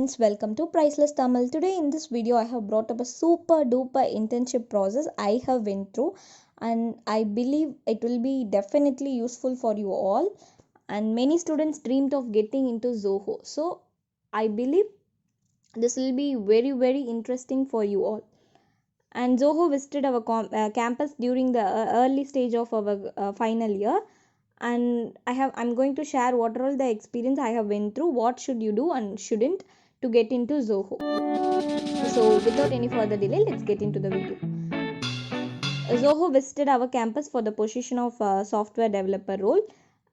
Welcome to Priceless Tamil. Today in this video I have brought up a super duper internship process I have went through, and I believe it will be definitely useful for you all, and many students dreamed of getting into Zoho. So I believe this will be very interesting for you all. And Zoho visited our campus during the early stage of our final year, and I'm going to share what are all the experience I have went through, what should you do and shouldn't to get into Zoho. So without any further delay, let's get into the video. Zoho visited our campus for the position of software developer role,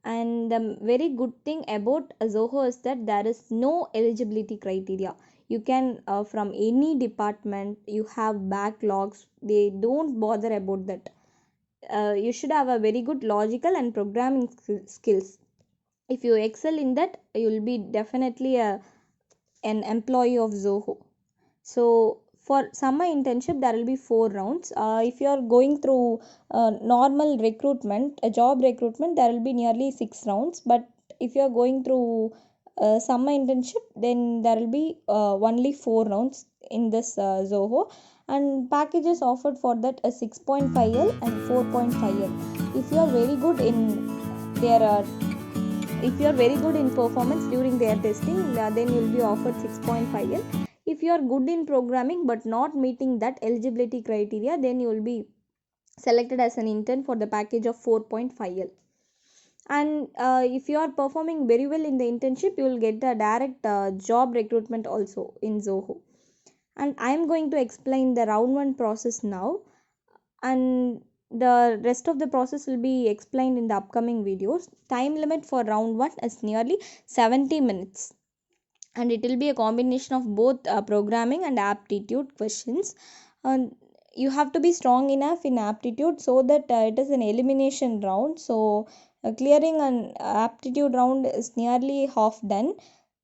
and the very good thing about Zoho is that there is no eligibility criteria. You can from any department, you have backlogs, they don't bother about that. You should have a very good logical and programming skills. If you excel in that, you will be definitely an employee of Zoho. So for summer internship there will be 4 rounds. If you are going through normal recruitment, a job recruitment, there will be nearly 6 rounds. But if you are going through summer internship, then there will be only 4 rounds in this Zoho. And packages offered for that a 6.5L and 4.5L. If you are very good in their if you are very good in performance during their testing, then you will be offered 6.5L. If you are good in programming but not meeting that eligibility criteria, then you will be selected as an intern for the package of 4.5L. And if you are performing very well in the internship, you will get a direct job recruitment also in Zoho. And I am going to explain the round 1 process now, and the rest of the process will be explained in the upcoming videos. Time limit for round 1 is nearly 70 minutes, and it will be a combination of both programming and aptitude questions. And you have to be strong enough in aptitude so that it is an elimination round. So clearing an aptitude round is nearly half done.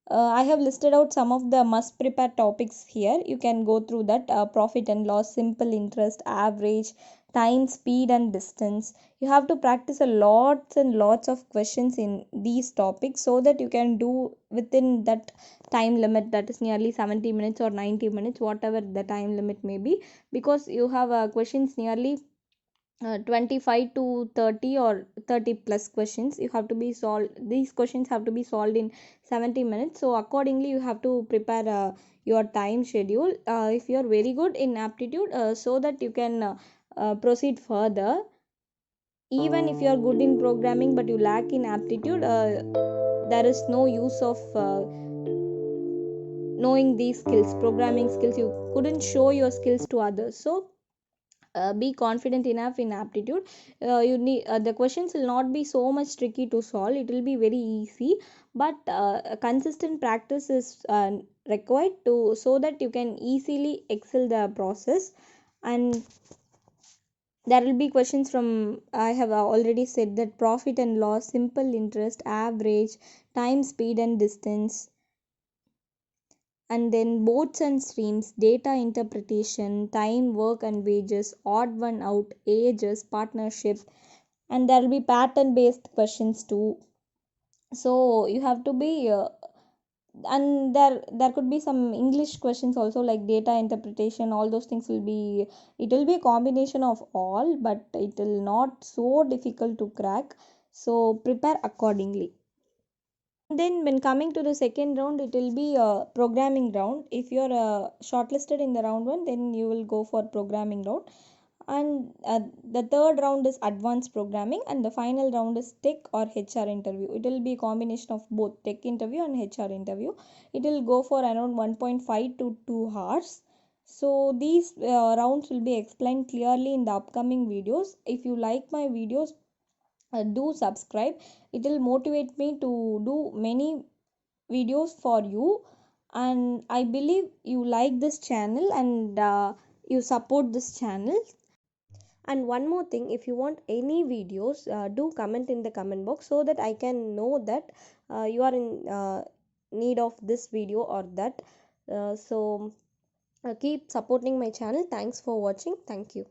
I have listed out some of the must prepare topics here. You can go through that: profit and loss, simple interest, average, time, speed, and distance. You have to practice a lots and lots of questions in these topics so that you can do within that time limit, that is nearly 70 minutes or 90 minutes, whatever the time limit may be, because you have questions nearly 25 to 30 or 30 plus questions. You have to be solved, these questions have to be solved in 70 minutes. So accordingly you have to prepare your time schedule if you are very good in aptitude, so that you can proceed further. Even if you are good in programming but you lack in aptitude, there is no use of knowing these skills, programming skills. You couldn't show your skills to others. So be confident enough in aptitude. You need the questions will not be so much tricky to solve, it will be very easy, but consistent practice is required to, so that you can easily excel the process. And there will be questions from, I have already said that, profit and loss, simple interest, average, time, speed, and distance, and then boats and streams, data interpretation, time, work, and wages, odd one out, ages, partnership, and there will be pattern based questions too. So you have to be and there could be some English questions also, like data interpretation. All those things will be, it will be a combination of all, but it will not so difficult to crack. So prepare accordingly. Then when coming to the second round, it will be a programming round. If you are shortlisted in the round 1, then you will go for programming round. And the third round is advanced programming, and the final round is tech or HR interview. It will be a combination of both tech interview and HR interview. It will go for around 1.5 to 2 hours. So these rounds will be explained clearly in the upcoming videos. If you like my videos, do subscribe. It will motivate me to do many videos for you, and I believe you like this channel, and you support this channel. And one more thing, if you want any videos, do comment in the comment box so that I can know that you are in need of this video or that. So keep supporting my channel. Thanks for watching. Thank you.